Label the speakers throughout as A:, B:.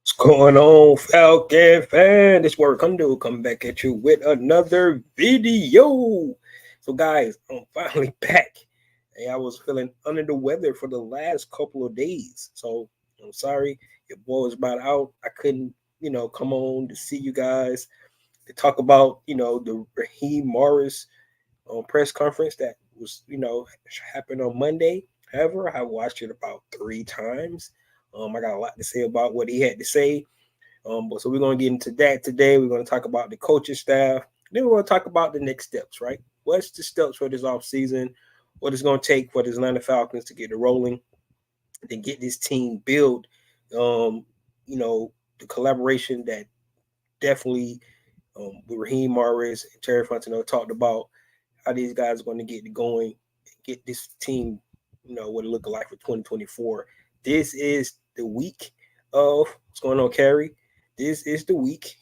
A: What's going on, Falcon fan? This work Hundo coming back at you with another video. So, guys, I'm finally back. Hey, I was feeling under the weather for the last couple of days, so I'm sorry. Your boy was about out. I couldn't, come on to see you guys to talk about, the Raheem Morris press conference that was, happened on Monday. However, I watched it about 3 times. I got a lot to say about what he had to say. But so we're gonna get into that today. We're gonna talk about the coaching staff. Then we're gonna talk about the next steps, right? What's the steps for this off season? What it's gonna take for the Atlanta Falcons to get it rolling, to get this team built. Um, the collaboration that definitely with Raheem Morris and Terry Fontenot talked about how these guys are going to get it going, get this team, what it look like for 2024. This is the week of what's going on, Carrie. This is the week,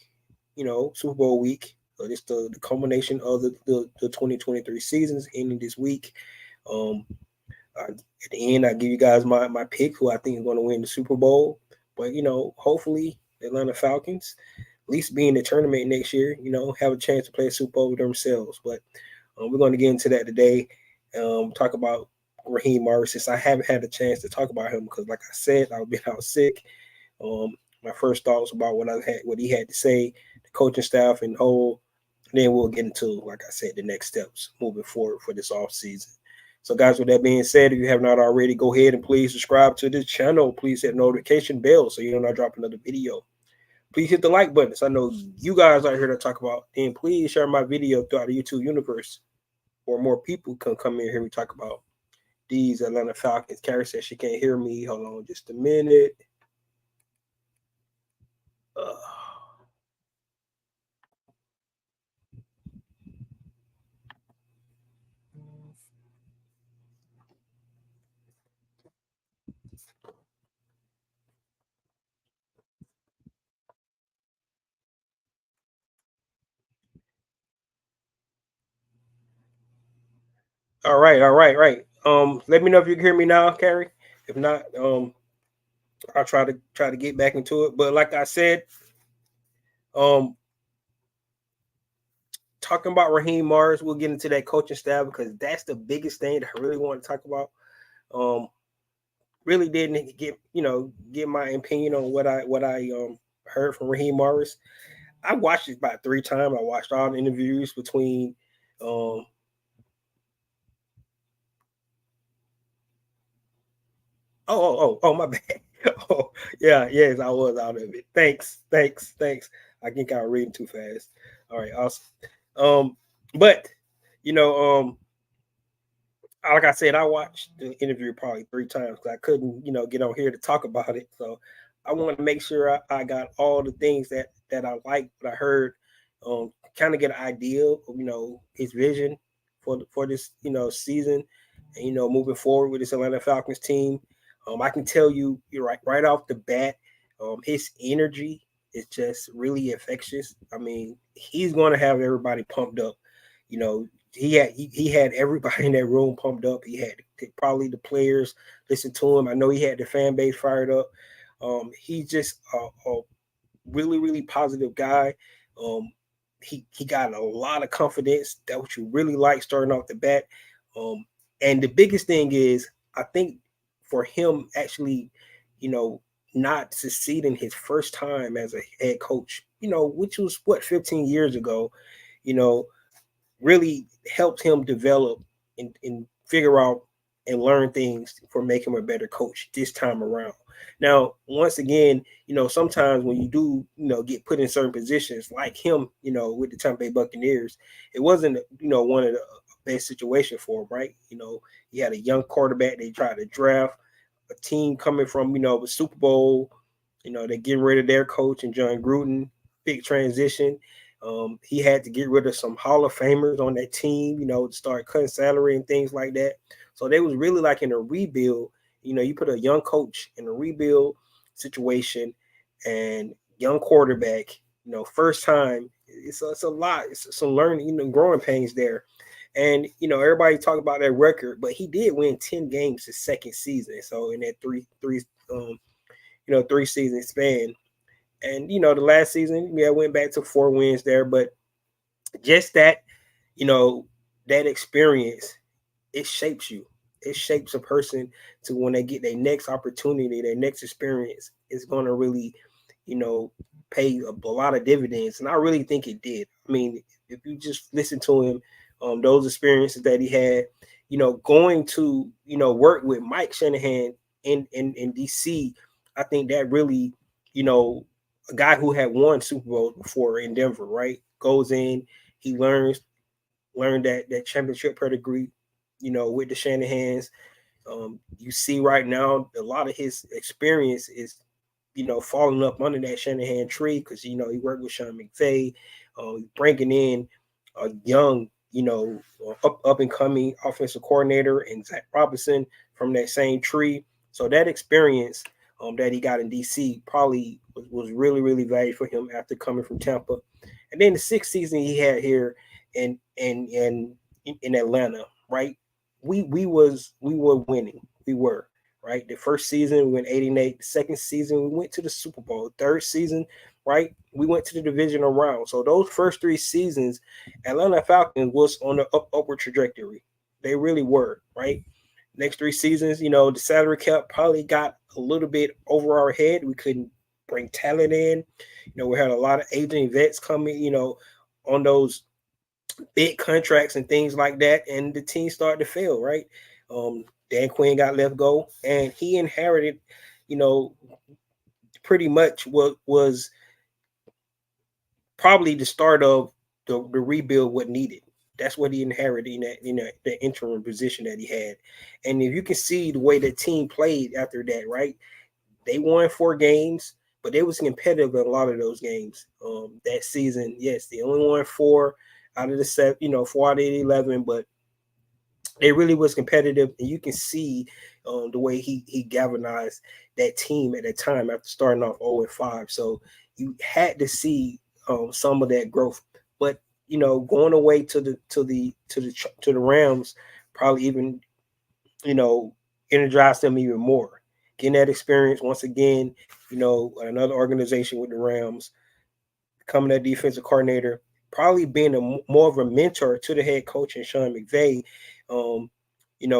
A: Super Bowl week. So this the culmination of the 2023 seasons ending this week. Um, at the end, I give you guys my pick who I think is going to win the Super Bowl. But hopefully the Atlanta Falcons, at least be in the tournament next year. Have a chance to play a Super Bowl themselves. But we're going to get into that today. Talk about Raheem Morris since I haven't had a chance to talk about him because, like I said, I've been out sick. My first thoughts about what he had to say, the coaching staff and whole. Then we'll get into, like I said, the next steps moving forward for this off season. So, guys, with that being said, if you have not already, go ahead and please subscribe to this channel. Please hit notification bell so you don't not drop another video. Please hit the like button. So I know you guys are here to talk about. And please share my video throughout the YouTube universe, or more people can come in and hear me talk about these Atlanta Falcons. Carrie says she can't hear me. Hold on just a minute. All right. Let me know if you can hear me now, Carrie. If not, I'll try to get back into it. But like I said, um, talking about Raheem Morris, we'll get into that coaching staff because that's the biggest thing that I really want to talk about. Um, really didn't get my opinion on what I heard from Raheem Morris. I watched it about 3 times. I watched all the interviews between um my bad. Oh yeah, yes, I was out of it. Thanks. I think I was reading too fast. All right, awesome. But you know, like I said, I watched the interview probably 3 times because I couldn't, get on here to talk about it. So I want to make sure I got all the things that I like, what I heard, kind of get an idea of, his vision for this, season, and moving forward with this Atlanta Falcons team. I can tell you, you're right off the bat, his energy is just really infectious. I mean, he's going to have everybody pumped up. You know, he had everybody in that room pumped up. He had probably the players listen to him. I know he had the fan base fired up. He's just a really positive guy. Um, he got a lot of confidence. That what you really like starting off the bat. Um, and the biggest thing is, I think for him actually, you know, not succeeding his first time as a head coach, which was what 15 years ago, you know, really helped him develop and figure out and learn things for making him a better coach this time around. Now, once again, sometimes when you do, get put in certain positions like him, with the Tampa Bay Buccaneers, it wasn't, one of the best situation for him, right? He had a young quarterback they tried to draft, a team coming from, the Super Bowl, they're getting rid of their coach and John Gruden, big transition. He had to get rid of some Hall of Famers on that team, to start cutting salary and things like that. So they was really like in a rebuild. You put a young coach in a rebuild situation and young quarterback, first time, it's a lot. It's some learning, growing pains there. And everybody talk about that record, but he did win 10 games his second season. So in that three season span, And the last season, went back to 4 wins there, but just that, that experience, it shapes you. It shapes a person to when they get their next opportunity, their next experience is going to really, pay a lot of dividends. And I really think it did. I mean, if you just listen to him, those experiences that he had, going to, work with Mike Shanahan in DC, I think that really, a guy who had won Super Bowl before in Denver, right, goes in, he learned that championship pedigree, with the Shanahans. You see right now a lot of his experience is, falling up under that Shanahan tree because he worked with Sean McVay, bringing in a young, up and coming offensive coordinator and Zach Robinson from that same tree. So that experience that he got in DC probably was really, really valuable for him after coming from Tampa. And then the sixth season he had here in Atlanta, right? We were winning. We were, right? The first season we went 8-8. The second season we went to the Super Bowl. Third season, right? We went to the divisional round. So those first 3 seasons, Atlanta Falcons was on the upward trajectory. They really were, right? Next 3 seasons, the salary cap probably got a little bit over our head. We couldn't bring talent in. We had a lot of aging vets coming, on those big contracts and things like that, and the team started to fail, right? Dan Quinn got left go, and he inherited, pretty much what was probably the start of the rebuild what needed. That's what he inherited in the interim position that he had. And if you can see the way the team played after that, right? They won 4 games, but they was competitive in a lot of those games that season. Yes, they only won 4 out of the 7, 4 out of 11, but they really was competitive, and you can see the way he galvanized that team at that time after starting off 0-5. So you had to see some of that growth, but going away to the Rams probably even energized them even more. Getting that experience once again, another organization with the Rams, becoming that defensive coordinator, probably being more of a mentor to the head coach and Sean McVay,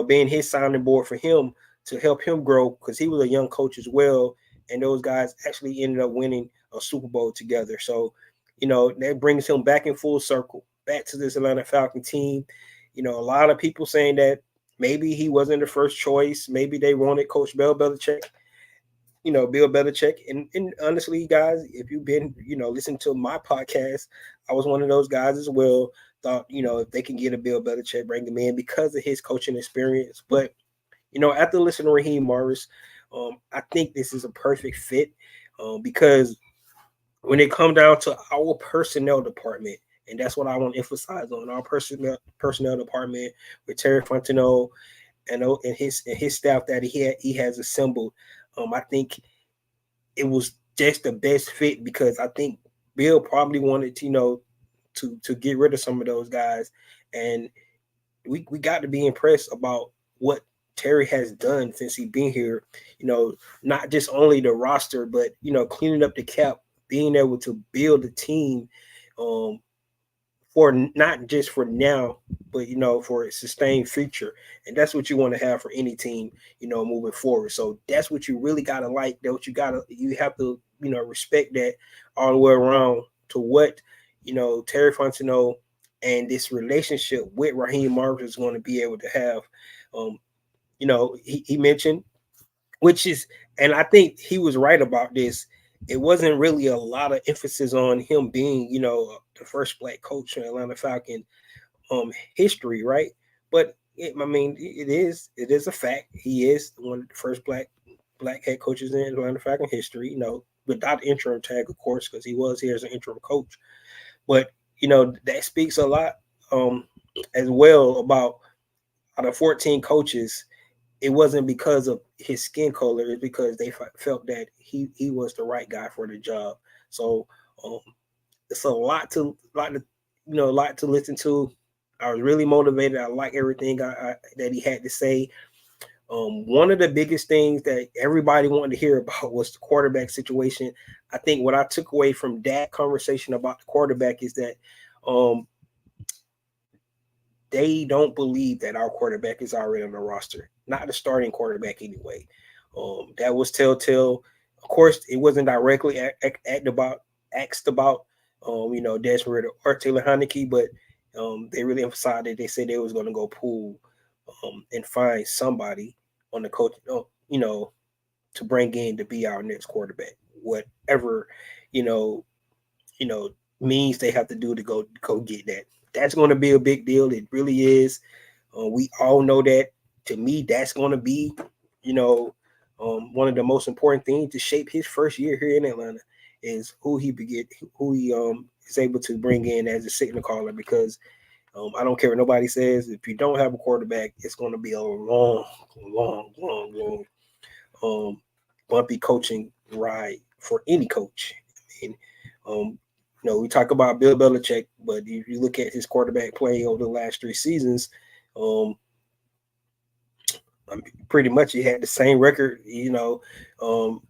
A: being his sounding board for him to help him grow because he was a young coach as well. And those guys actually ended up winning a Super Bowl together. So, that brings him back in full circle, back to this Atlanta Falcon team. A lot of people saying that maybe he wasn't the first choice. Maybe they wanted Coach Bill Belichick. Bill Belichick. And honestly, guys, if you've been, listening to my podcast, I was one of those guys as well. Thought, if they can get a Bill Belichick, bring him in because of his coaching experience. But, after listening to Raheem Morris, I think this is a perfect fit because when it comes down to our personnel department, and that's what I want to emphasize on, our personnel department with Terry Fontenot and his staff that he has assembled. I think it was just the best fit because I think Bill probably wanted to get rid of some of those guys, and we got to be impressed about what Terry has done since he's been here. Not just only the roster, but cleaning up the cap, being able to build a team for not just for now, but for a sustained future. And that's what you want to have for any team, moving forward. So that's what you really gotta like. That what you have to respect that all the way around to what Terry Fontenot and this relationship with Raheem Morris is going to be able to have. He mentioned, which is, and I think he was right about this. It wasn't really a lot of emphasis on him being, the first black coach in Atlanta Falcon history, right? But it is a fact. He is one of the first black head coaches in Atlanta Falcon history, without interim tag, of course, because he was here as an interim coach. But that speaks a lot as well about out of 14 coaches. It wasn't because of his skin color. It's because they felt that he was the right guy for the job. So it's a lot to listen to. I was really motivated. I like everything that he had to say. One of the biggest things that everybody wanted to hear about was the quarterback situation. I think what I took away from that conversation about the quarterback is that they don't believe that our quarterback is already on the roster, not the starting quarterback anyway. That was telltale. Of course, it wasn't directly asked about, Desmond Ridder or Taylor Heineke, but they really emphasized it. They said they was going to go pull and find somebody on the coach, to bring in to be our next quarterback, whatever, you know, means they have to do to go get that. That's going to be a big deal. It really is. We all know that. To me, that's going to be, one of the most important things to shape his first year here in Atlanta is who he is able to bring in as a signal caller. Because I don't care what nobody says. If you don't have a quarterback, it's going to be a long, bumpy coaching ride for any coach. I mean, we talk about Bill Belichick, but if you look at his quarterback play over the last 3 seasons, pretty much he had the same record.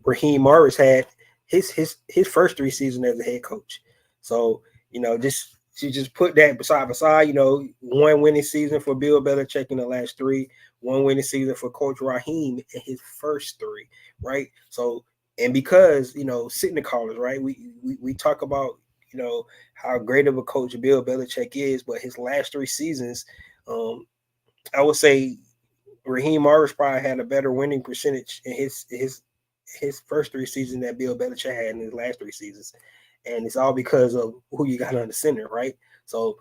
A: Raheem Morris had his first 3 seasons as a head coach. So just put that beside. One winning season for Bill Belichick in the last 3, one winning season for Coach Raheem in his first 3, right? So, and because sitting the callers, right? We talk about how great of a coach Bill Belichick is, but his last 3 seasons, I would say Raheem Morris probably had a better winning percentage in his first 3 seasons that Bill Belichick had in his last 3 seasons. And it's all because of who you got on the center, right? So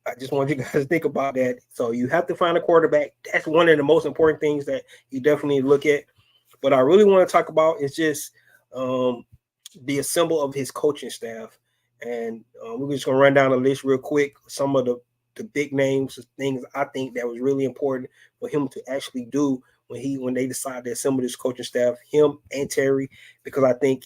A: I just want you guys to think about that. So you have to find a quarterback. That's one of the most important things that you definitely look at. But I really want to talk about is just the assemble of his coaching staff. And we're just going to run down the list real quick. Some of the big names, things I think that was really important for him to actually do when they decided to assemble this coaching staff, him and Terry, because I think,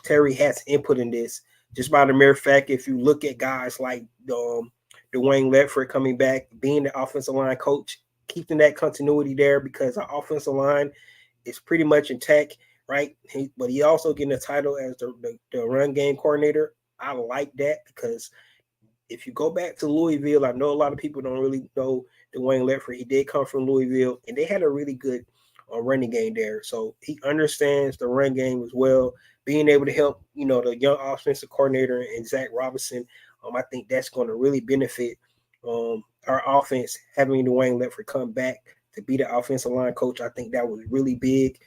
A: Terry has input in this. Just by the mere fact, if you look at guys like Dwayne Ledford coming back, being the offensive line coach, keeping that continuity there because our offensive line is pretty much intact, right? But he also getting a title as the run game coordinator. I like that because if you go back to Louisville, I know a lot of people don't really know Dwayne Ledford. He did come from Louisville, and they had a really good running game there. So he understands the run game as well. Being able to help, the young offensive coordinator and Zach Robinson, I think that's going to really benefit our offense. Having Dwayne Ledford come back to be the offensive line coach, I think that was really big.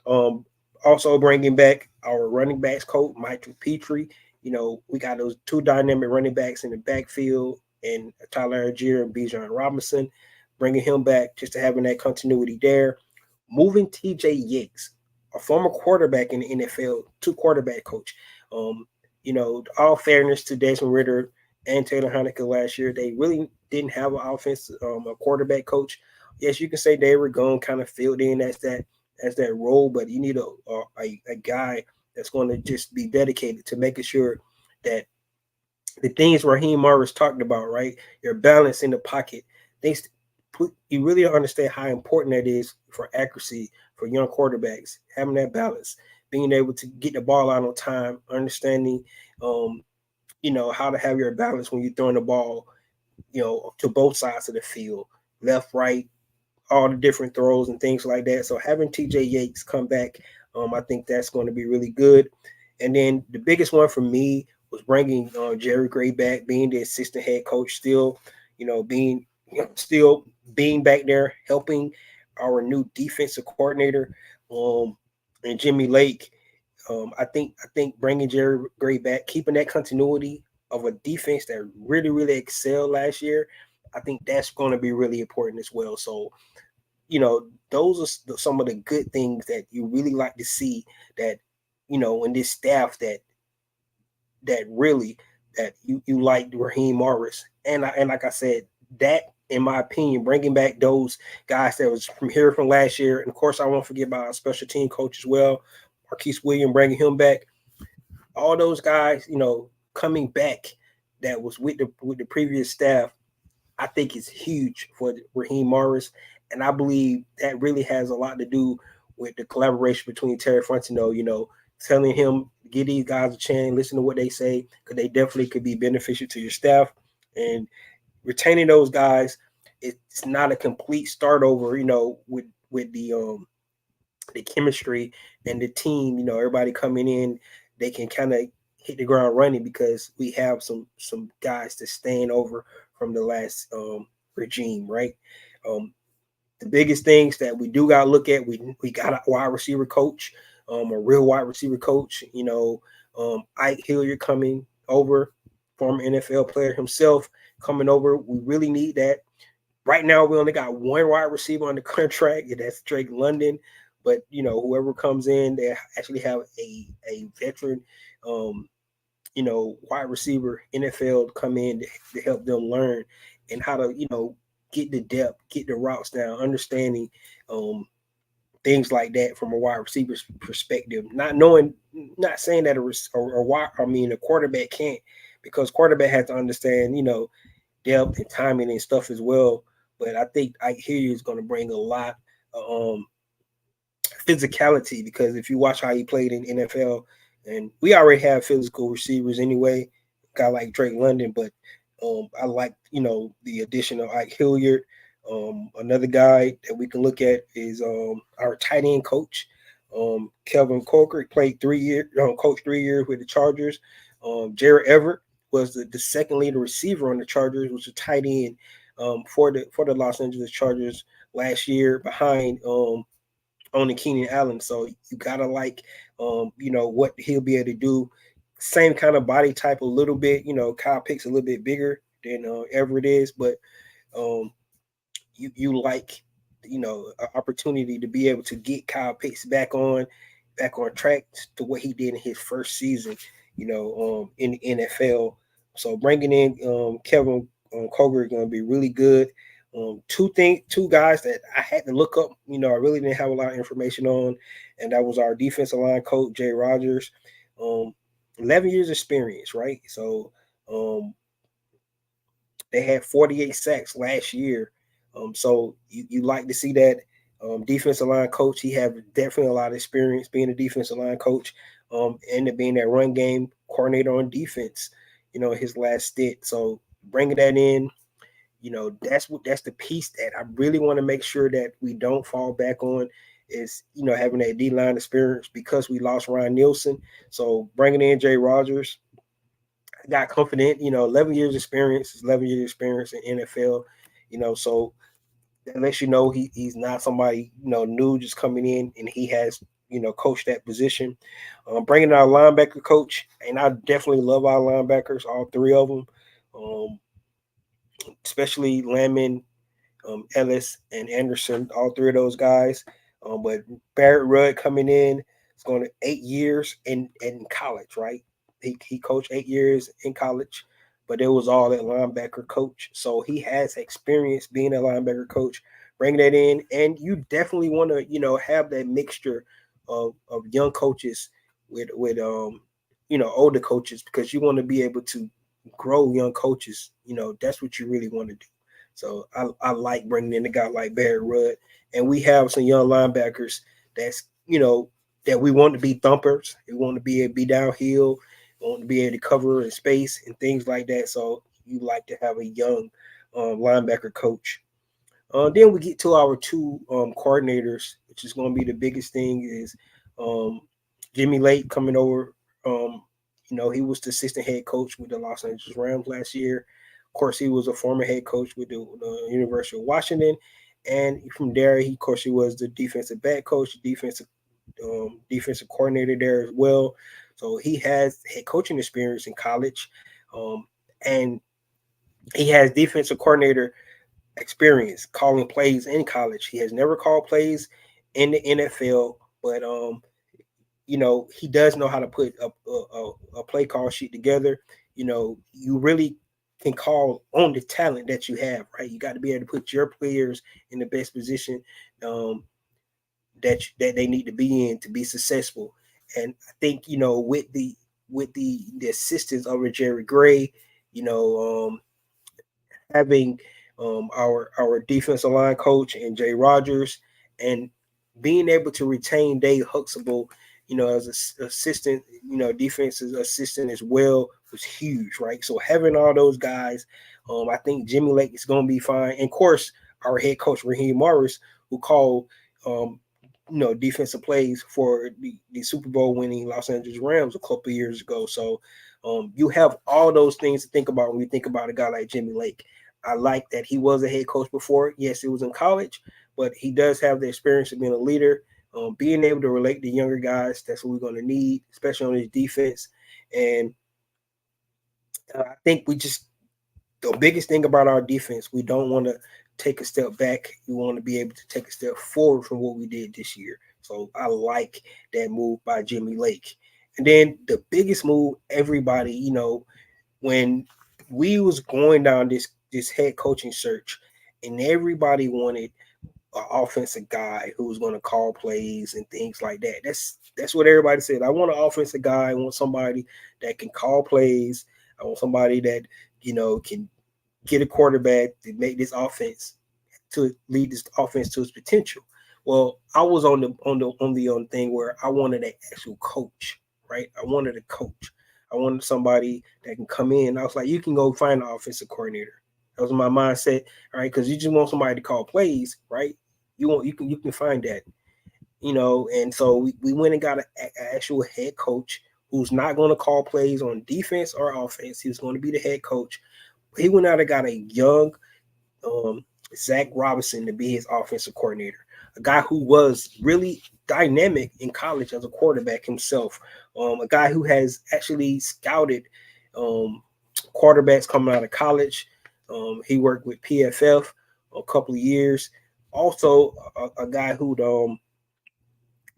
A: Also bringing back our running backs coach, Michael Petrie. We got those 2 dynamic running backs in the backfield, and Tyler Algier and Bijan Robinson, bringing him back just to having that continuity there. Moving TJ Yates, a former quarterback in the NFL, to quarterback coach. All fairness to Desmond Ridder and Taylor Heineke last year, they really didn't have an a quarterback coach. Yes, you can say David Gone kind of filled in as that role, but you need a guy that's going to just be dedicated to making sure that the things Raheem Morris talked about, right? Your balance in the pocket. You really don't understand how important that is for accuracy for young quarterbacks, having that balance, being able to get the ball out on time, understanding, how to have your balance when you're throwing the ball, to both sides of the field, left, right, all the different throws and things like that. So having TJ Yates come back, I think that's going to be really good. And then the biggest one for me was bringing Jerry Gray back, being the assistant head coach, still being back there, helping our new defensive coordinator and Jimmy Lake. I think bringing Jerry Gray back, keeping that continuity of a defense that really, really excelled last year, I think that's going to be really important as well. So, those are some of the good things that you really like to see that, in this staff that you like Raheem Morris. And like I said, that, in my opinion, bringing back those guys that was from last year. And of course, I won't forget about our special team coach as well, Marquise Williams, bringing him back. All those guys, coming back that was with the previous staff, I think is huge for Raheem Morris. And I believe that really has a lot to do with the collaboration between Terry Fontenot, telling him, give these guys a chance, listen to what they say, because they definitely could be beneficial to your staff. And retaining those guys, it's not a complete start over, with the chemistry and the team, everybody coming in, they can kind of hit the ground running because we have some guys to stand over from the last regime, right? Um, the biggest things that we do got to look at, we got a wide receiver coach, a real wide receiver coach. Ike Hilliard coming over, former NFL player himself coming over. We really need that. Right now, we only got one wide receiver on the contract, and that's Drake London. But whoever comes in, they actually have a veteran, wide receiver NFL to come in to help them learn and how to get the depth, get the routes down, understanding things like that from a wide receiver's perspective. Not saying that a quarterback can't, because quarterback has to understand depth and timing and stuff as well. But I think Ike Hilliard is going to bring a lot of physicality, because if you watch how he played in NFL, and we already have physical receivers anyway, guy like Drake London, but I like the addition of Ike Hilliard. Another guy that we can look at is our tight end coach, Kelvin Coker. Played 3 years, coached 3 years with the Chargers. Jared Everett was the second leading receiver on the Chargers, was a tight end for the Los Angeles Chargers last year, behind on Keenan Allen. So you gotta like, what he'll be able to do. Same kind of body type, a little bit. Kyle Pitts a little bit bigger than Everett is, but you like, an opportunity to be able to get Kyle Pitts back on track to what he did in his first season, in the NFL. So bringing in Kevin Koger is going to be really good. Two guys that I had to look up, I really didn't have a lot of information on, and that was our defensive line coach, Jay Rogers. 11 years experience, right? So they had 48 sacks last year. So you like to see that. Defensive line coach, he have definitely a lot of experience being a defensive line coach, and being that run game coordinator on defense, his last stint. So bringing that in, that's the piece that I really want to make sure that we don't fall back on, is having that D-line experience, because we lost Ryan Nielsen. So bringing in Jay Rogers, I got confident. 11 years experience, 11 years experience in NFL. So that lets you know he's not somebody new just coming in, and he has coached that position. Bringing our linebacker coach, and I definitely love our linebackers, all three of them. Especially Landman, Ellis, and Anderson, all three of those guys. But Barrett Rudd coming in, it's going to 8 years in college, right? He coached 8 years in college, but it was all that linebacker coach. So he has experience being a linebacker coach. Bring that in, and you definitely want to have that mixture of young coaches with older coaches, because you want to be able to grow young coaches. That's what you really want to do. So I like bringing in a guy like Barry Rudd, and we have some young linebackers that's that we want to be thumpers. We want to be able to be downhill, we want to be able to cover in space and things like that. So you like to have a young linebacker coach. Then we get to our two coordinators, which is going to be the biggest thing, is Jimmy Lake coming over. He was the assistant head coach with the Los Angeles Rams last year. Of course, he was a former head coach with the University of Washington. And from there, he was the defensive back coach, defensive coordinator there as well. So he has head coaching experience in college. And he has defensive coordinator experience calling plays in college. He has never called plays in the NFL, but he does know how to put a play call sheet together. You really can call on the talent that you have, right? You got to be able to put your players in the best position that they need to be in to be successful. And I think with the assistance of Jerry Gray, having our defensive line coach and Jay Rogers, and being able to retain Dave Huxtable, as an assistant, defensive assistant as well was huge, right? So having all those guys, I think Jimmy Lake is going to be fine. And of course, our head coach Raheem Morris, who called, defensive plays for the Super Bowl winning Los Angeles Rams a couple of years ago. So you have all those things to think about when you think about a guy like Jimmy Lake. I like that he was a head coach before. Yes, it was in college, but he does have the experience of being a leader, being able to relate to younger guys. That's what we're going to need, especially on his defense. And I think the biggest thing about our defense, we don't want to take a step back. We want to be able to take a step forward from what we did this year. So I like that move by Jimmy Lake. And then the biggest move, everybody, when we was going down this head coaching search, and everybody wanted an offensive guy who was going to call plays and things like that. That's what everybody said. I want an offensive guy. I want somebody that can call plays. I want somebody that can get a quarterback to make this offense to lead this offense to its potential. Well, I was on the thing where I wanted an actual coach, right? I wanted a coach. I wanted somebody that can come in. I was like, you can go find an offensive coordinator. That was my mindset, right? Because you just want somebody to call plays, right? You can find that, And so we went and got an actual head coach who's not going to call plays on defense or offense. He was going to be the head coach. He went out and got a young Zach Robinson to be his offensive coordinator, a guy who was really dynamic in college as a quarterback himself, a guy who has actually scouted quarterbacks coming out of college. He worked with PFF a couple of years. Also, a guy who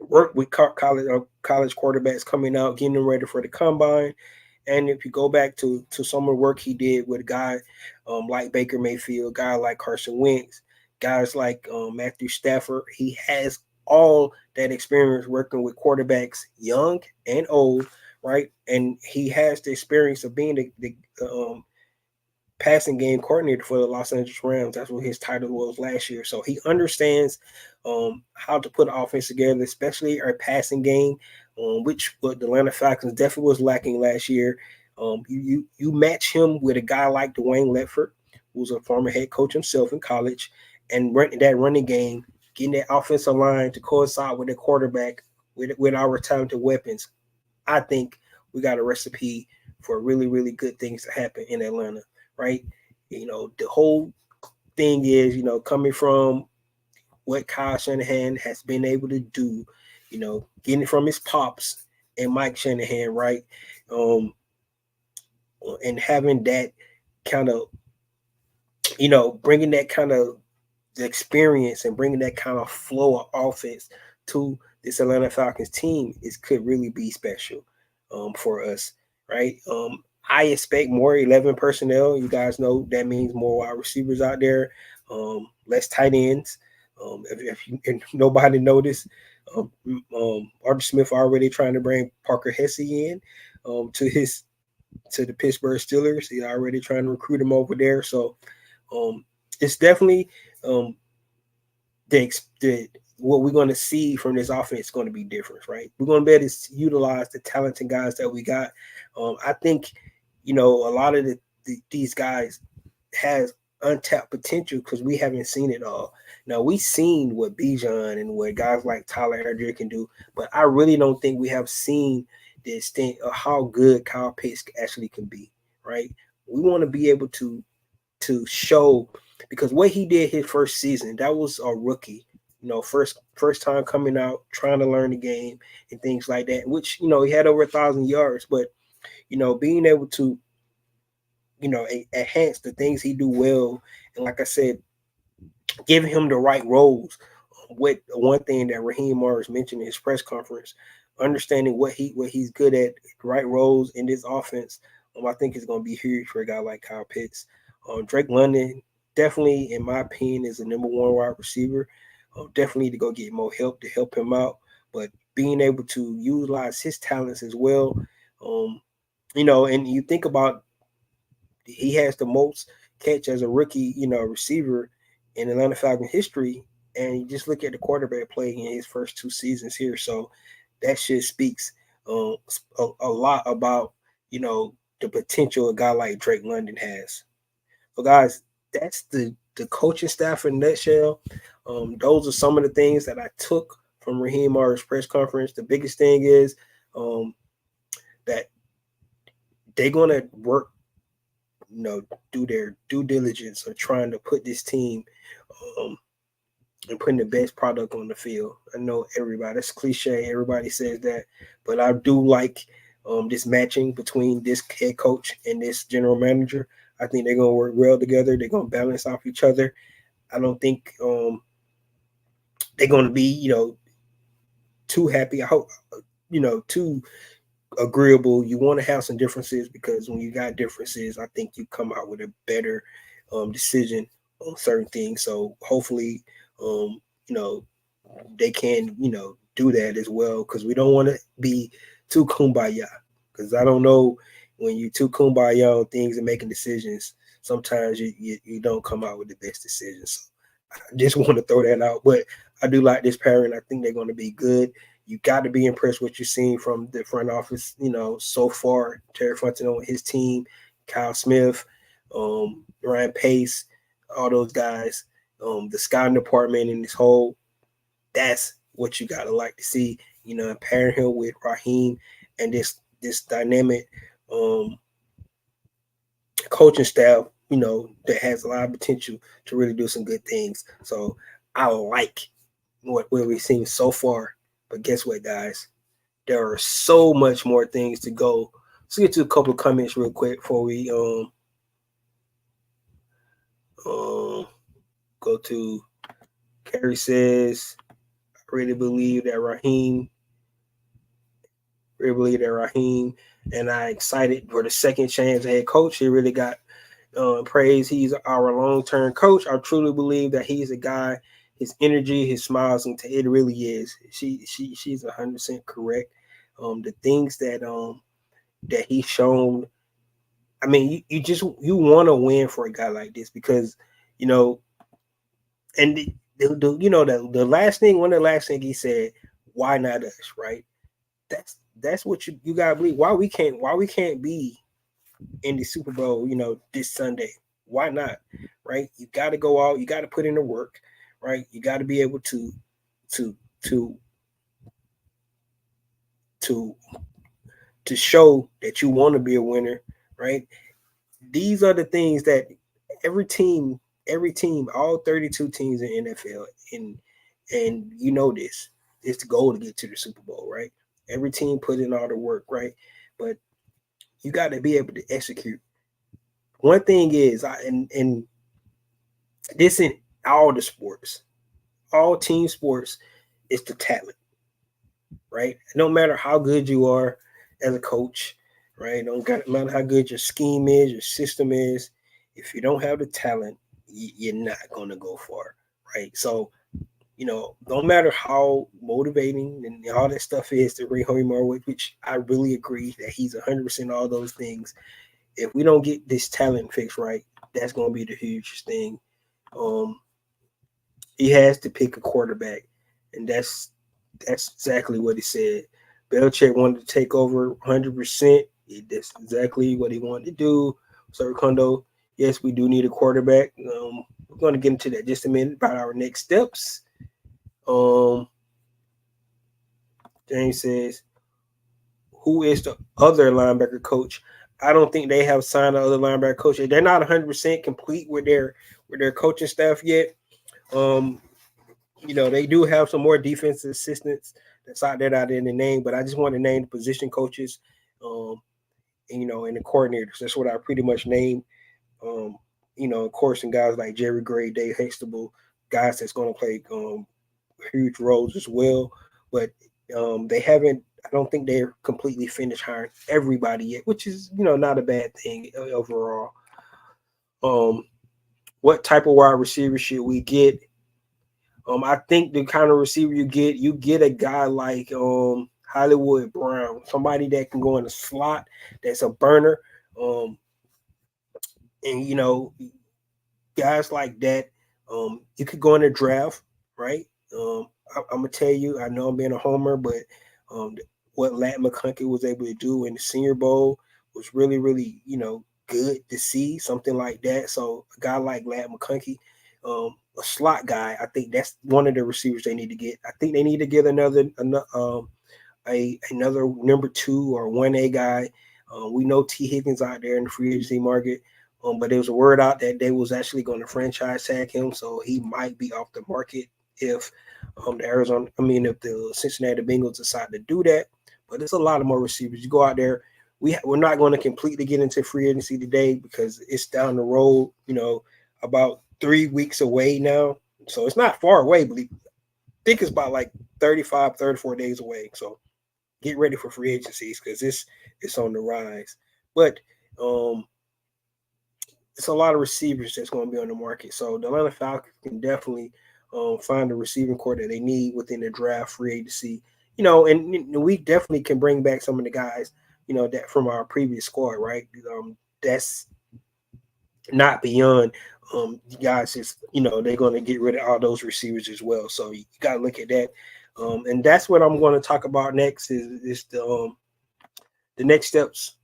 A: worked with college quarterbacks coming out, getting them ready for the combine. And if you go back to some of the work he did with a guy like Baker Mayfield, a guy like Carson Wentz, guys like Matthew Stafford, he has all that experience working with quarterbacks, young and old, right? And he has the experience of being the passing game coordinator for the Los Angeles Rams. That's what his title was last year. So he understands how to put an offense together, especially our passing game, which what the Atlanta Falcons definitely was lacking last year. You match him with a guy like Dwayne Ledford, who's a former head coach himself in college, and that running game, getting that offensive line to coincide with the quarterback with our talented weapons. I think we got a recipe for really, really good things to happen in Atlanta, right? The whole thing is, coming from what Kyle Shanahan has been able to do, getting it from his pops and Mike Shanahan, right? And having that kind of, bringing that kind of the experience and bringing that kind of flow of offense to this Atlanta Falcons team could really be special for us, right? I expect more 11 personnel. You guys know that means more wide receivers out there, less tight ends. If nobody noticed, Arthur Smith already trying to bring Parker Hesse in to the Pittsburgh Steelers. He's already trying to recruit him over there. So it's definitely what we're going to see from this offense is going to be different, right? We're going to be able to utilize the talented guys that we got. I think, a lot of these guys has untapped potential because we haven't seen it all. Now, we've seen what Bijan and what guys like Tyler Allgeier can do, but I really don't think we have seen the extent of how good Kyle Pitts actually can be, right? We want to be able to show, because what he did his first season, that was a rookie, first time coming out, trying to learn the game and things like that, which, he had over 1,000 yards, but, being able to, enhance the things he do well. And like I said, giving him the right roles. With one thing that Raheem Morris mentioned in his press conference, understanding what he's good at, the right roles in this offense, I think is going to be huge for a guy like Kyle Pitts. Drake London, definitely, in my opinion, is the number one wide receiver. Definitely to go get more help to help him out, but being able to utilize his talents as well. And you think about, he has the most catch as a rookie, receiver in Atlanta Falcons history. And you just look at the quarterback play in his first 2 seasons here. So that shit speaks a lot about, the potential a guy like Drake London has. So, guys, that's the coaching staff in a nutshell. Those are some of the things that I took from Raheem Morris' press conference. The biggest thing is that they're going to work, do their due diligence of trying to put this team and putting the best product on the field. I know it's cliche. Everybody says that, but I do like this matching between this head coach and this general manager. I think they're going to work well together. They're going to balance off each other. I don't think they're going to be, too happy. I hope, too agreeable. You want to have some differences because when you got differences, I think you come out with a better decision on certain things. So hopefully, they can, do that as well because we don't want to be too kumbaya. Because I don't know, when you too kumbaya on things and making decisions, sometimes you don't come out with the best decisions. So I just want to throw that out. But I do like this pairing. I think they're going to be good. You got to be impressed with what you're seeing from the front office, so far. Terry Fontenot and his team, Kyle Smith, Ryan Pace, all those guys, the scouting department and this whole, that's what you got to like to see, and pairing him with Raheem and this dynamic coaching staff, that has a lot of potential to really do some good things. So I like what we've seen so far. But guess what, guys? There are so much more things to go. Let's get to a couple of comments real quick before we go to. Carrie says, I really believe that Raheem, and I excited for the second chance head coach. He really got praise. He's our long-term coach. I truly believe that he's a guy. His energy, his smiles, and it really is. She's 100% correct. The things that he's shown. I mean, you want to win for a guy like this because, and the last thing, one of the last things he said, why not us, right? That's what you gotta believe. Why we can't be in the Super Bowl, this Sunday? Why not? Right? You got to go out. You got to put in the work. Right? You got to be able to show that you want to be a winner. Right? These are the things that every team, all 32 teams in NFL, and this, it's the goal to get to the Super Bowl. Right? Every team put in all the work. Right? But you got to be able to execute. One thing is, and this in all the sports, all team sports, is the talent, right? No matter how good you are as a coach, right? Don't matter how good your scheme is, your system is. If you don't have the talent, you're not going to go far, right? So, no matter how motivating and all that stuff is to Raheem Morris, which I really agree that he's 100% all those things. If we don't get this talent fixed right, that's going to be the hugest thing. He has to pick a quarterback, and that's exactly what he said. Belichick wanted to take over 100%. That's exactly what he wanted to do. So, Kondo, yes, we do need a quarterback. We're going to get into that just a minute about our next steps. James says, who is the other linebacker coach? I don't think they have signed another linebacker coach. They're not 100% complete with their coaching staff yet. They do have some more defensive assistants that's out there in the name, but I just want to name the position coaches, and the coordinators. That's what I pretty much named. Of course, and guys like Jerry Gray, Dave Hextable, guys that's going to play huge roles as well. But they haven't. I don't think they're completely finished hiring everybody yet, which is not a bad thing overall. What type of wide receiver should we get? I think the kind of receiver you get a guy like Hollywood Brown, somebody that can go in the slot, that's a burner. And guys like that, you could go in the draft, right? I'm gonna tell you, I know I'm being a homer, but um, what Lat McConkey was able to do in the Senior Bowl was really, really, good to see something like that. So a guy like Lat McConkey, a slot guy, I think that's one of the receivers they need to get. I think they need to get another number 2 or 1A guy. We know T. Higgins out there in the free agency market. But there was a word out that they was actually going to franchise tag him, so he might be off the market if if the Cincinnati Bengals decide to do that. But there's a lot of more receivers. You go out there, we're not going to completely get into free agency today because it's down the road, about 3 weeks away now. So it's not far away, but I think it's about like 35, 34 days away. So get ready for free agencies because it's on the rise. But it's a lot of receivers that's going to be on the market. So the Atlanta Falcons can definitely find the receiving core that they need within the draft free agency. And we definitely can bring back some of the guys, that from our previous squad, right? That's not beyond guys. Is they're going to get rid of all those receivers as well. So you got to look at that. And that's what I'm going to talk about next. Is the next steps.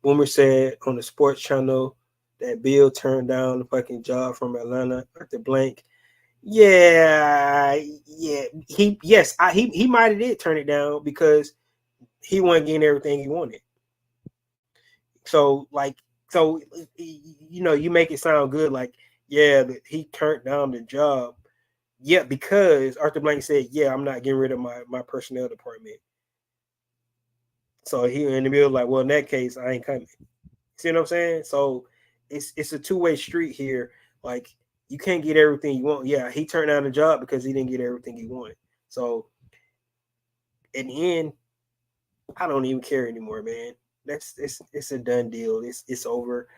A: Boomer said on the sports channel that Bill turned down the fucking job from Atlanta after blank. Yeah. He might have did turn it down because he wasn't getting everything he wanted. So you make it sound good, like, yeah, that he turned down the job. Yeah, because Arthur Blank said, yeah, I'm not getting rid of my personnel department. So he in the middle, like, well, in that case, I ain't coming. See what I'm saying? So it's a two-way street here. Like, you can't get everything you want. Yeah, he turned down the job because he didn't get everything he wanted. So in the end, I don't even care anymore, man. It's a done deal. It's over.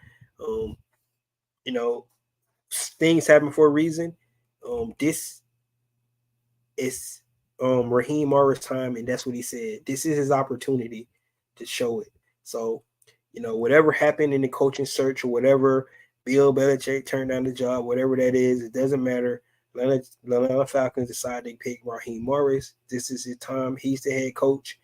A: You know, things happen for a reason. This is Raheem Morris time, and that's what he said. This is his opportunity to show it. So, whatever happened in the coaching search or whatever, Bill Belichick turned down the job, whatever that is, it doesn't matter. Atlanta Falcons decided to pick Raheem Morris. This is his time. He's the head coach.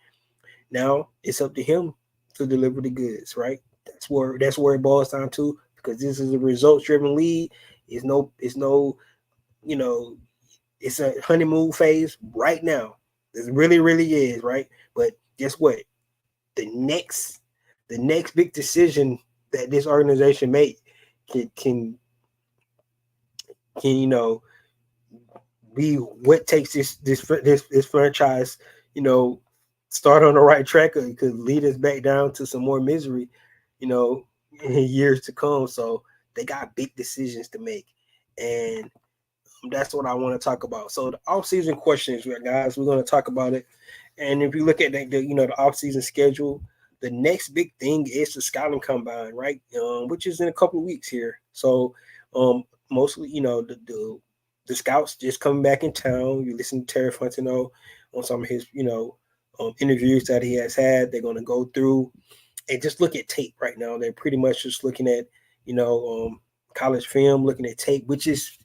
A: Now it's up to him to deliver the goods, right? That's where it boils down to, because this is a results-driven league. It's it's a honeymoon phase right now. It really, really is, right? But guess what? The next big decision that this organization make can be what takes this franchise, start on the right track, or it could lead us back down to some more misery, in years to come. So they got big decisions to make, and that's what I want to talk about. So the off-season questions, guys, we're going to talk about it. And if you look at the off-season schedule, the next big thing is the scouting combine, right? Which is in a couple of weeks here. So mostly, the scouts just coming back in town. You listen to Terry Fontenot on some of his, interviews that he has had. They're going to go through and just look at tape right now. They're pretty much just looking at, college film, looking at tape, which is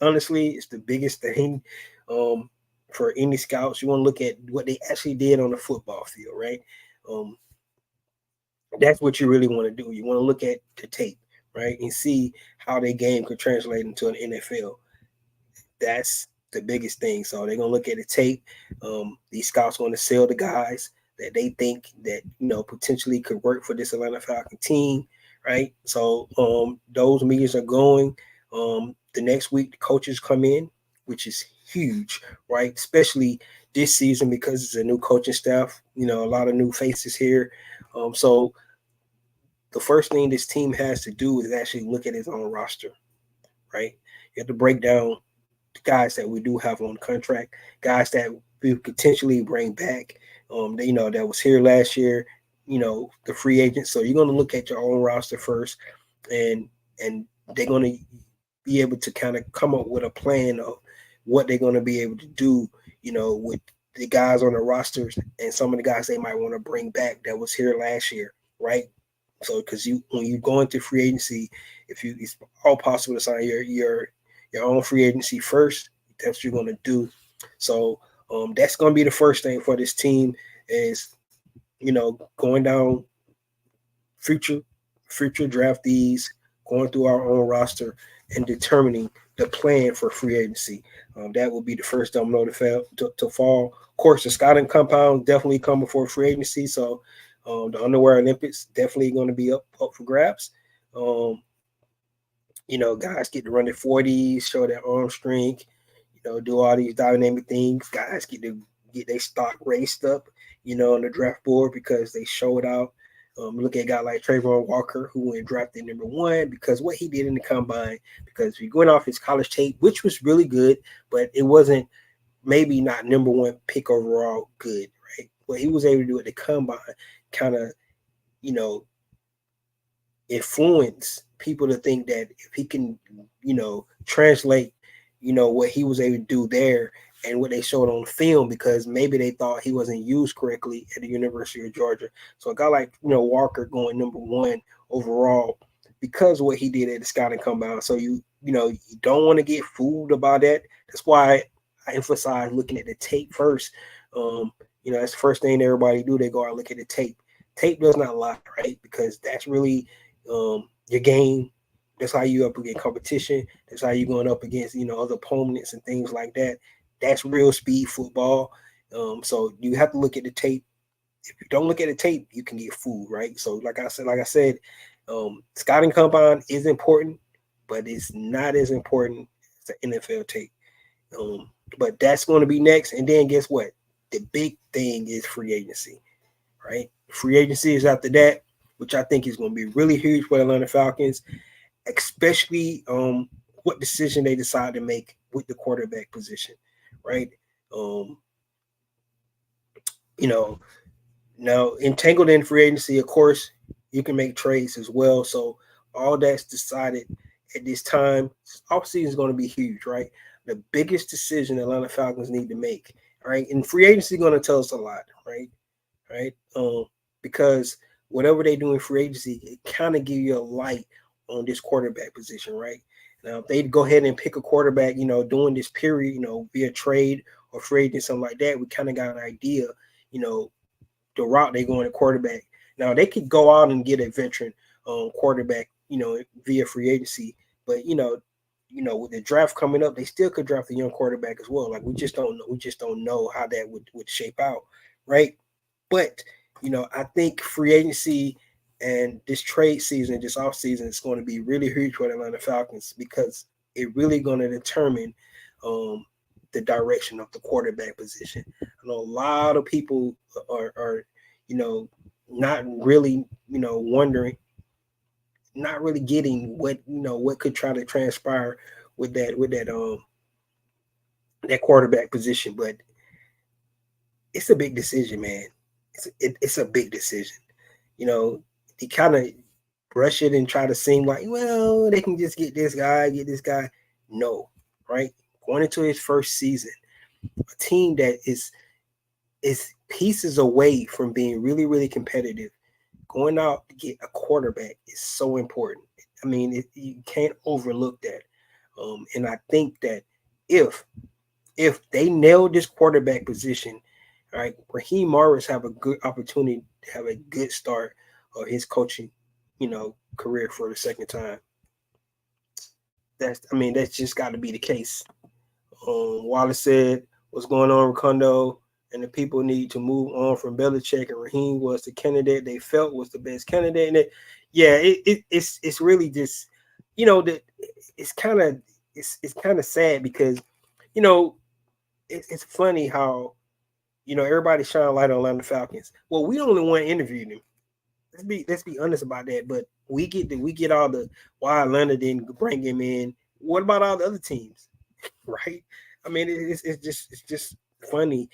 A: honestly, it's the biggest thing for any scouts. You want to look at what they actually did on the football field, right? That's what you really want to do. You want to look at the tape, right, and see how their game could translate into an NFL. That's the biggest thing. So they're gonna look at the tape. These scouts want to sell the guys that they think that potentially could work for this Atlanta Falcon team, right? So those meetings are going. The next week, the coaches come in, which is huge, right? Especially this season because it's a new coaching staff. A lot of new faces here. So the first thing this team has to do is actually look at its own roster, right? You have to break down the guys that we do have on contract, guys that we potentially bring back. That was here last year. The free agents. So you're going to look at your own roster first, and they're going to be able to kind of come up with a plan of what they're going to be able to do, with the guys on the rosters and some of the guys they might want to bring back that was here last year, right? So because when you go into free agency, it's all possible to sign your own free agency first. That's what you're gonna do. So that's gonna be the first thing for this team is going down future draftees, going through our own roster, and determining the plan for free agency. That will be the first domino to fall. Of course, the scouting compound definitely come before free agency. So the underwear Olympics definitely going to be up for grabs. Guys get to run their 40s, show their arm strength, do all these dynamic things. Guys get their stock raised up, on the draft board because they showed out. Look at a guy like Trayvon Walker, who went drafted number 1 because what he did in the combine, because we going off his college tape, which was really good, but it wasn't maybe not number 1 pick overall good, right? What he was able to do at the combine kind of, influence people to think that if he can, translate, what he was able to do there and what they showed on film, because maybe they thought he wasn't used correctly at the University of Georgia. So a guy like, Walker going number 1 overall because of what he did at the scouting combine. So you don't want to get fooled about that. That's why I emphasize looking at the tape first. That's the first thing everybody do. They go out and look at the tape. Tape does not lie, right? Because that's really your game. That's how you up against competition. That's how you going up against, other opponents and things like that. That's real speed football. So you have to look at the tape. If you don't look at the tape, you can get fooled, right? So like I said, scouting combine is important, but it's not as important as the NFL tape. But that's going to be next. And then guess what? The big thing is free agency, right? Free agency is after that, which I think is going to be really huge for the Atlanta Falcons, especially what decision they decide to make with the quarterback position, right? Now entangled in free agency, of course, you can make trades as well. So all that's decided at this time. Offseason is going to be huge, right? The biggest decision the Atlanta Falcons need to make, right? And free agency is going to tell us a lot, right? Because whatever they do in free agency, it kind of give you a light on this quarterback position, right? Now, if they go ahead and pick a quarterback, during this period, via trade or free agent, something like that, we kind of got an idea, the route they go in a quarterback. Now, they could go out and get a veteran quarterback, via free agency, but with the draft coming up, they still could draft a young quarterback as well. Like we just don't know. We just don't know how that would shape out, right? But I think free agency and this trade season, this offseason, is going to be really huge for the Atlanta Falcons because it really going to determine the direction of the quarterback position. I know a lot of people are not really, wondering, not really getting what could try to transpire with that quarterback position, but it's a big decision, man. It's a big decision. They kind of brush it and try to seem like, well, they can just get this guy. No, right? Going into his first season, a team that is pieces away from being really, really competitive. Going out to get a quarterback is so important. I mean, you can't overlook that. And I think that if they nail this quarterback position, all right, Raheem Morris have a good opportunity to have a good start of his coaching, career for the second time. That's just got to be the case. Wallace said, "What's going on, Ricondo? And the people need to move on from Belichick, and Raheem was the candidate they felt was the best candidate." And it's really just, that it's kind of sad because, it's funny how, everybody shine a light on Atlanta Falcons. Well, we only want to interview them. Let's be honest about that. But we get all the why Atlanta didn't bring him in. What about all the other teams, right? I mean, it's just funny.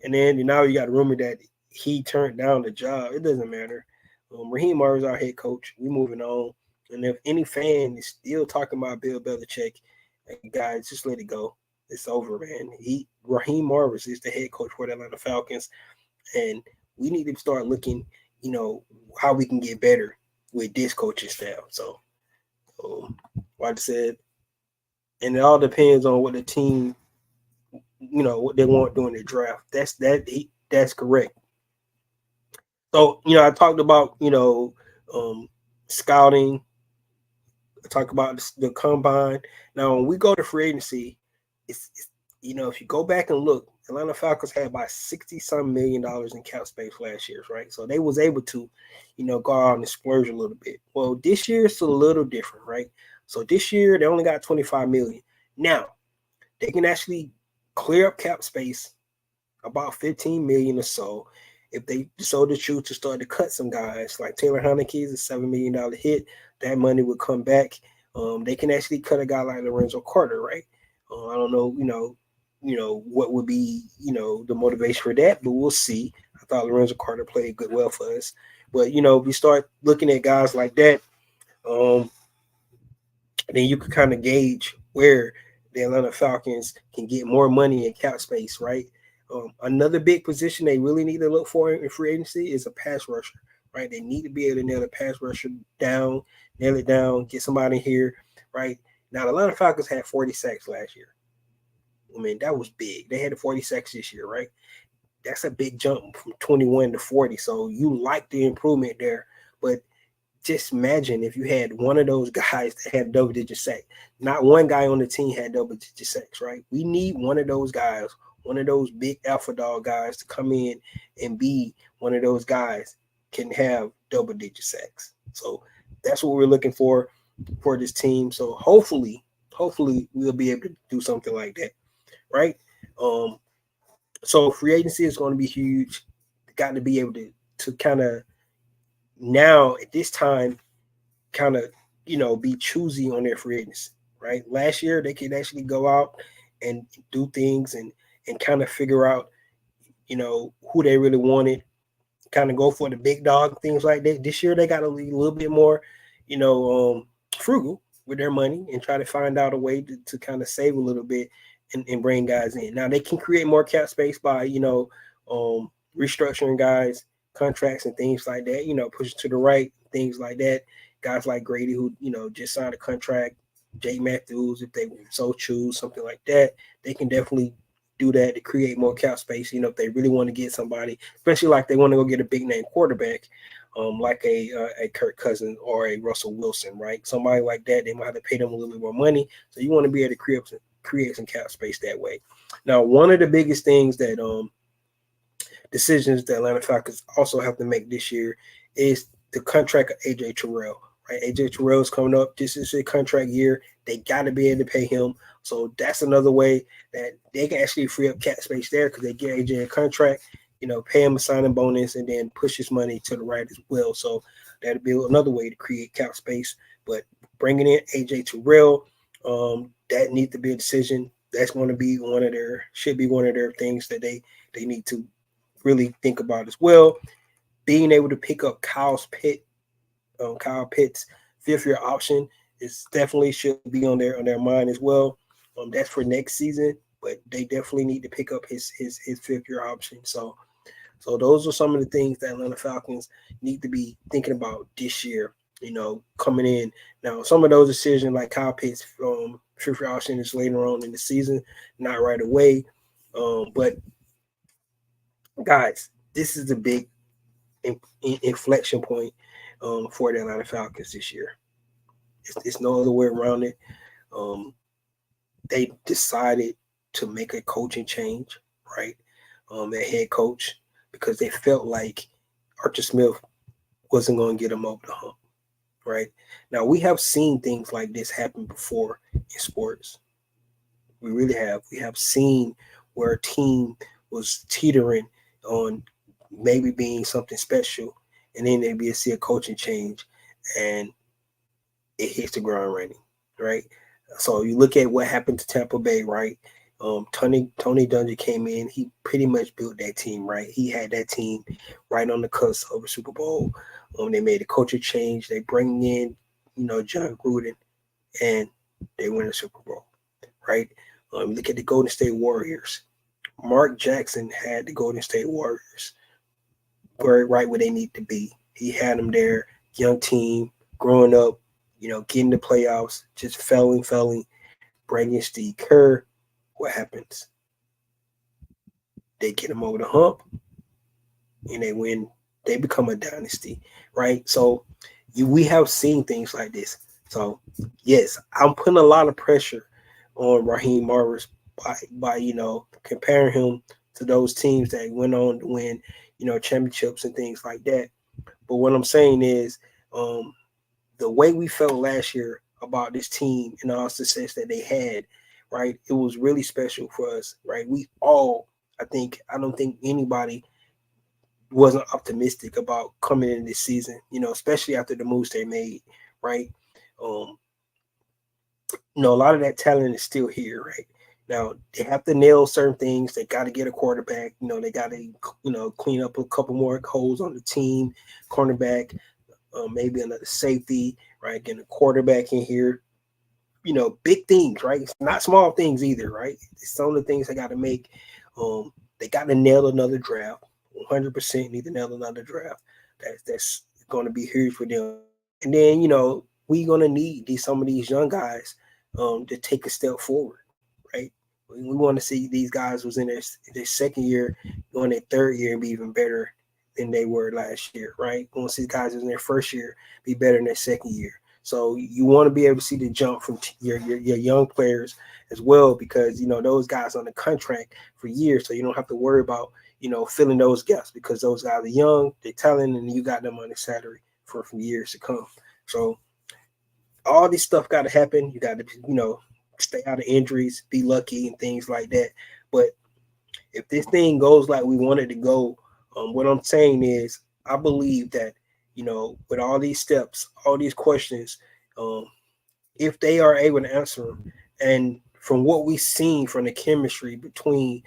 A: And then now you got a rumor that he turned down the job. It doesn't matter. Raheem Morris is our head coach. We're moving on. And if any fan is still talking about Bill Belichick, guys, just let it go. It's over, man. Raheem Morris is the head coach for the Atlanta Falcons, and we need to start looking, how we can get better. with this coaching staff. So, like I said, and it all depends on what the team, what they want during the draft. That's correct. So, I talked about, scouting. I talked about the combine. Now, when we go to free agency, it's if you go back and look, Atlanta Falcons had about $60-some million in cap space last year, right? So they was able to, go out and splurge a little bit. Well, this year it's a little different, right? So this year they only got $25 million. Now they can actually clear up cap space about $15 million or so if they so to choose to start to cut some guys like Taylor Heinicke is a $7 million hit. That money would come back. They can actually cut a guy like Lorenzo Carter, right? I don't know, what would be, the motivation for that, but we'll see. I thought Lorenzo Carter played well for us. But, if we start looking at guys like that, then you can kind of gauge where the Atlanta Falcons can get more money in cap space, right? Another big position they really need to look for in free agency is a pass rusher, right? They need to be able to nail the pass rusher down, nail it down, get somebody here, right? Now, the Atlanta Falcons had 40 sacks last year. I mean, that was big. They had 40 sacks this year, right? That's a big jump from 21 to 40. So you like the improvement there. But just imagine if you had one of those guys that had double-digit sack. Not one guy on the team had double-digit sacks, right? We need one of those guys, one of those big alpha dog guys to come in and be one of those guys can have double-digit sacks. So that's what we're looking for this team. So hopefully we'll be able to do something like that, right? So free agency is going to be huge. Got to be able to kind of now at this time kind of be choosy on their free agency, right? Last year they could actually go out and do things and kind of figure out who they really wanted, kind of go for the big dog, things like that. This year they got to be a little bit more frugal with their money and try to find out a way to kind of save a little bit and bring guys in. Now they can create more cap space by restructuring guys contracts and things like that, pushing to the right, things like that. Guys like Grady who just signed a contract, Jay Matthews, if they so choose, something like that, they can definitely do that to create more cap space. If they really want to get somebody, especially like they want to go get a big name quarterback, like a Kirk Cousins or a Russell Wilson, right? Somebody like that, they might have to pay them a little bit more money. So you want to be able to create some cap space that way. Now, one of the biggest things that decisions the Atlanta Falcons also have to make this year is the contract of AJ Terrell. Right, AJ Terrell is coming up. This is a contract year. They got to be able to pay him. So that's another way that they can actually free up cap space there because they get AJ a contract, pay him a signing bonus, and then push his money to the right as well. So that'll be another way to create cap space. But bringing in AJ Terrell, that needs to be a decision. That's going to be should be one of their things that they need to really think about as well. Being able to pick up Kyle Pitts' fifth-year option is definitely should be on their mind as well. That's for next season, but they definitely need to pick up his fifth-year option. So those are some of the things that Atlanta Falcons need to be thinking about this year. Coming in now, some of those decisions like Kyle Pitts' fifth-year option is later on in the season, not right away. But guys, this is a big inflection point for the Atlanta Falcons this year. It's no other way around it. They decided to make a coaching change, right? Their head coach, because they felt like Arthur Smith wasn't going to get them over the hump, right? Now, we have seen things like this happen before in sports. We really have. We have seen where a team was teetering on maybe being something special, and then maybe see a coaching change, and it hits the ground running, right? So you look at what happened to Tampa Bay, right? Tony Dungy came in. He pretty much built that team, right? He had that team right on the cusp of a Super Bowl. They made a coaching change. They bring in, John Gruden, and they win a Super Bowl, right? Look at the Golden State Warriors. Mark Jackson had the Golden State Warriors right where they need to be. He had them there. young team growing up, getting the playoffs, just failing, bringing Steve Kerr. What happens? They get him over the hump and they win. They become a dynasty, right? So we have seen things like this. So yes, I'm putting a lot of pressure on Raheem Morris by comparing him to those teams that went on to win championships and things like that. But what I'm saying is, the way we felt last year about this team and all success that they had, right? It was really special for us, right? We all, I don't think anybody wasn't optimistic about coming in this season, especially after the moves they made, right? Um, a lot of that talent is still here, right? Now they have to nail certain things. They got to get a quarterback. They got to, clean up a couple more holes on the team, cornerback, maybe another safety, right? Getting a quarterback in here. Big things, right? It's not small things either, right? It's some of the things they got to make. They got to nail another draft. 100% need to nail another draft. That's going to be huge for them. And then we're going to need some of these young guys to take a step forward, right? We want to see these guys was in their second year, going their third year and be even better than they were last year, right? We want to see guys in their first year be better in their second year. So you want to be able to see the jump from your young players as well, because those guys on the contract for years, so you don't have to worry about filling those gaps, because those guys are young, they're talented, and you got them on the salary for years to come. So all this stuff got to happen. You got to stay out of injuries, be lucky, and things like that. But if this thing goes like we want it to go, what I'm saying is I believe that with all these steps, all these questions, if they are able to answer them, and from what we've seen from the chemistry between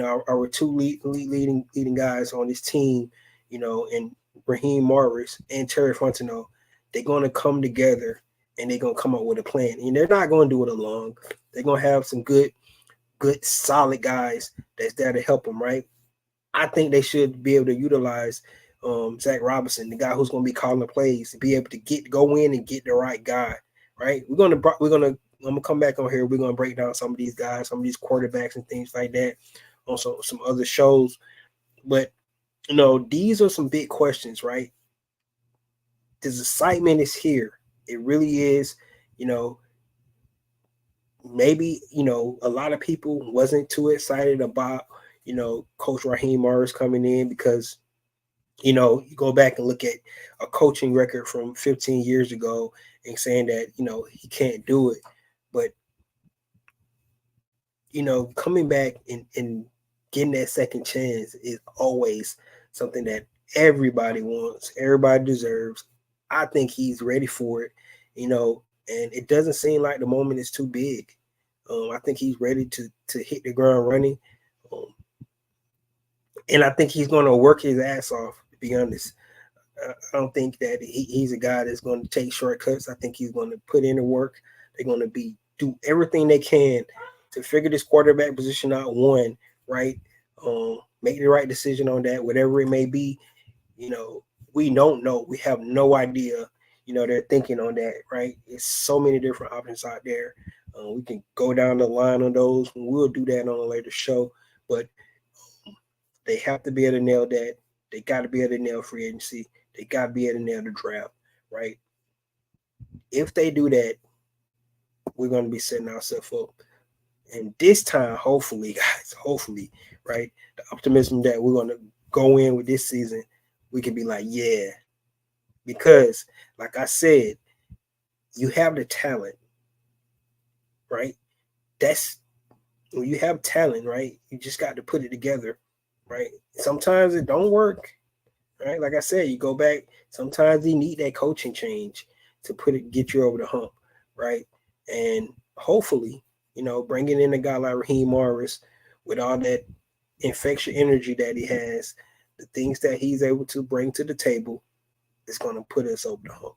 A: our two leading guys on this team, and Raheem Morris and Terry Fontenot, they're going to come together and they're going to come up with a plan. And they're not going to do it alone. They're going to have some good, solid guys that's there to help them, right? I think they should be able to utilize Zach Robinson, the guy who's going to be calling the plays, to be able to go in and get the right guy, right? I'm gonna come back on here. We're gonna break down some of these guys, some of these quarterbacks and things like that on some other shows. But these are some big questions, right? This excitement is here. It really is. Maybe a lot of people wasn't too excited about Coach Raheem Morris coming in, because you go back and look at a coaching record from 15 years ago and saying that he can't do it. But coming back and getting that second chance is always something that everybody wants, everybody deserves. I think he's ready for it, and it doesn't seem like the moment is too big. I think he's ready to hit the ground running, and I think he's going to work his ass off, to be honest. I don't think that he's a guy that's going to take shortcuts. I think he's going to put in the work. They're going to do everything they can to figure this quarterback position out, one, right? Make the right decision on that, whatever it may be. We don't know. We have no idea, they're thinking on that, right? It's so many different options out there. We can go down the line on those. We'll do that on a later show. But they have to be able to nail that. They got to be able to nail free agency. They got to be able to nail the draft, right? If they do that, we're going to be setting ourselves up. And this time, hopefully, guys, right, the optimism that we're going to go in with this season, we can be like, yeah. Because, like I said, you have the talent, right? When you have talent, right, you just got to put it together, right? Sometimes it don't work, right? Like I said, you go back. Sometimes you need that coaching change to get you over the hump, right? And hopefully, bringing in a guy like Raheem Morris with all that infectious energy that he has, the things that he's able to bring to the table, is going to put us over the hump.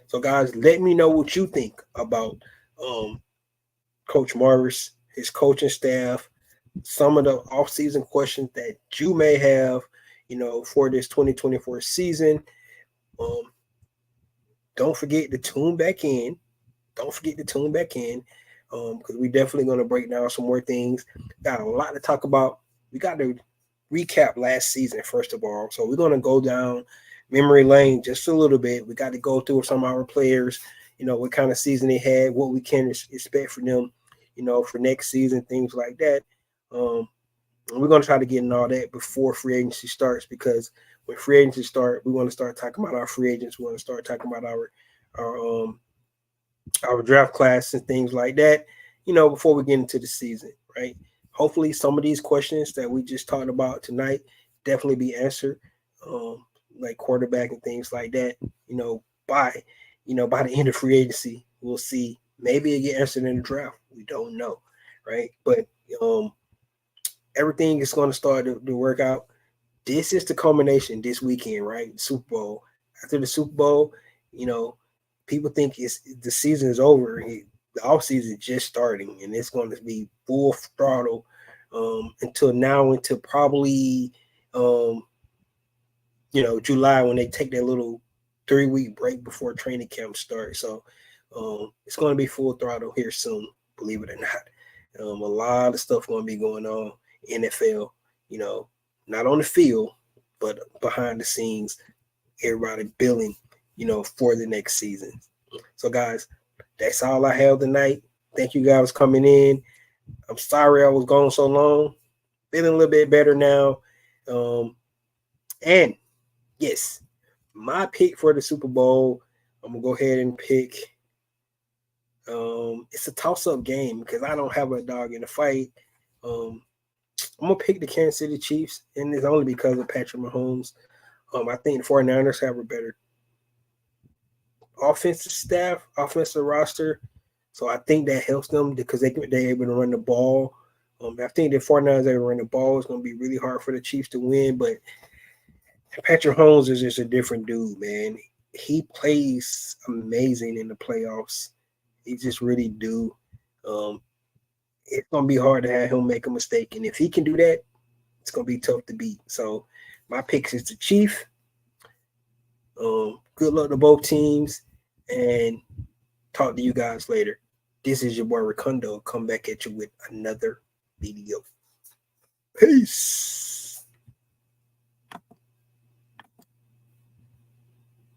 A: So, guys, let me know what you think about Coach Morris, his coaching staff, some of the offseason questions that you may have, for this 2024 season. don't forget to tune back in. Because we're definitely going to break down some more things. Got a lot to talk about. We got to recap last season, first of all. So we're going to go down memory lane just a little bit. We got to go through some of our players, what kind of season they had, what we can expect from them, for next season, things like that. And we're going to try to get in all that before free agency starts, because when free agency start, we want to start talking about our free agents. We want to start talking about our draft class and things like that, before we get into the season, right? Hopefully some of these questions that we just talked about tonight definitely be answered, like quarterback and things like that, by the end of free agency. We'll see. Maybe it get answered in the draft. We don't know, right? But everything is going to start to work out. This is the culmination this weekend, right? Super Bowl. After the Super Bowl, people think the season is over. The off season is just starting, and it's going to be full throttle until probably July, when they take that little 3-week break before training camp starts. So it's going to be full throttle here soon, believe it or not. A lot of stuff going to be going on NFL, not on the field, but behind the scenes, everybody building, for the next season. So guys, that's all I have tonight. Thank you guys for coming in. I'm sorry I was gone so long. Feeling a little bit better now. And yes, my pick for the Super Bowl, I'm going to go ahead and pick. It's a toss-up game because I don't have a dog in the fight. I'm going to pick the Kansas City Chiefs, and it's only because of Patrick Mahomes. I think the 49ers have a better offensive roster. So I think that helps them because they're able to run the ball. I think the 49ers able to run the ball. It's going to be really hard for the Chiefs to win, but Patrick Mahomes is just a different dude, man. He plays amazing in the playoffs. He just really do. It's going to be hard to have him make a mistake. And if he can do that, it's going to be tough to beat. So my picks is the Chief. Good luck to both teams, and talk to you guys later. This is your boy Ricondo. Come back at you with another video. Peace.